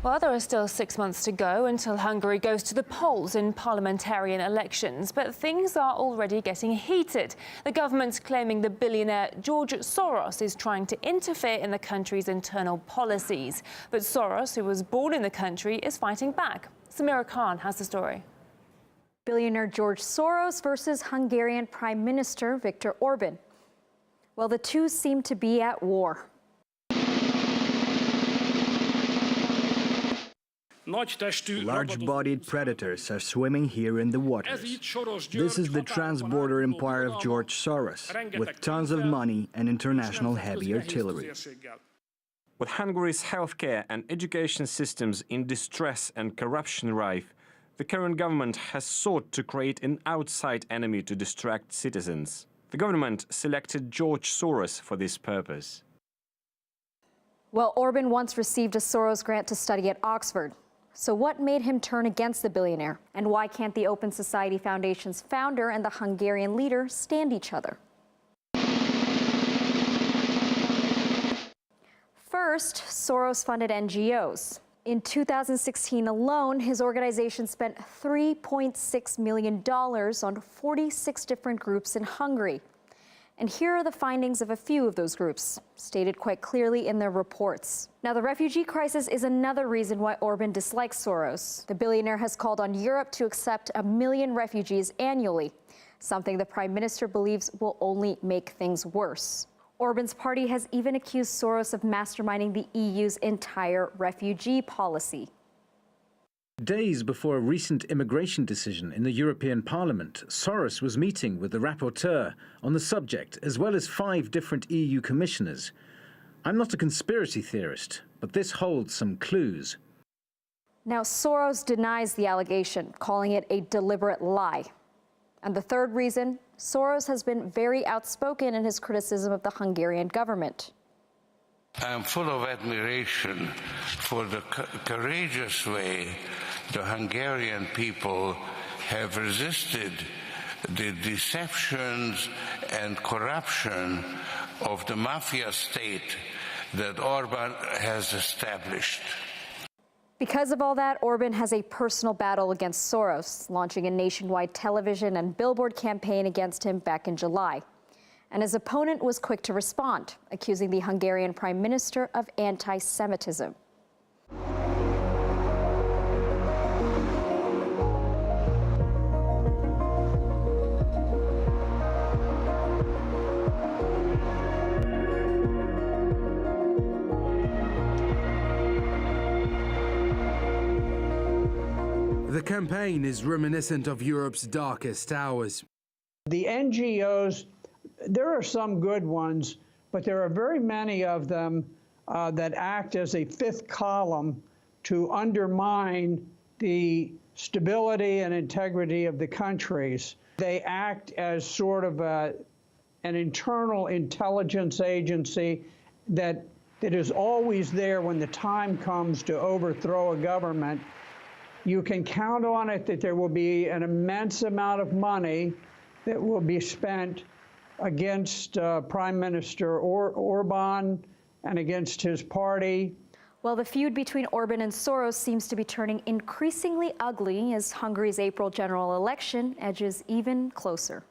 Well, there are still 6 months to go until Hungary goes to the polls in parliamentarian elections, but things are already getting heated. The government's claiming the billionaire George Soros is trying to interfere in the country's internal policies. But Soros, who was born in the country, is fighting back. Sameera Khan has the story. Billionaire George Soros versus Hungarian Prime Minister Viktor Orban. Well, the two seem to be at war. Large-bodied predators are swimming here in the waters. This is the trans-border empire of George Soros, with tons of money and international heavy artillery. With Hungary's healthcare and education systems in distress and corruption rife, the current government has sought to create an outside enemy to distract citizens. The government selected George Soros for this purpose. Well, Orban once received a Soros grant to study at Oxford. So what made him turn against the billionaire? And why can't the Open Society Foundation's founder and the Hungarian leader stand each other? First, Soros funded NGOs. In 2016 alone, his organization spent $3.6 million on 46 different groups in Hungary. And here are the findings of a few of those groups, stated quite clearly in their reports. Now, the refugee crisis is another reason why Orban dislikes Soros. The billionaire has called on Europe to accept 1 million refugees annually, something the Prime Minister believes will only make things worse. Orban's party has even accused Soros of masterminding the EU's entire refugee policy. Days before a recent immigration decision in the European Parliament, Soros was meeting with the rapporteur on the subject, as well as 5 different EU commissioners. I'm not a conspiracy theorist, but this holds some clues. Now, Soros denies the allegation, calling it a deliberate lie. And the third reason, Soros has been very outspoken in his criticism of the Hungarian government. I'm full of admiration for the courageous way the Hungarian people have resisted the deceptions and corruption of the mafia state that Orban has established. Because of all that, Orban has a personal battle against Soros, launching a nationwide television and billboard campaign against him back in July. And his opponent was quick to respond, accusing the Hungarian Prime Minister of anti-Semitism. The campaign is reminiscent of Europe's darkest hours. The NGOs, there are some good ones, but there are very many of them that act as a fifth column to undermine the stability and integrity of the countries. They act as sort of an internal intelligence agency that is always there when the time comes to overthrow a government. You can count on it that there will be an immense amount of money that will be spent against Prime Minister Orban and against his party. Well, the feud between Orban and Soros seems to be turning increasingly ugly as Hungary's April general election edges even closer.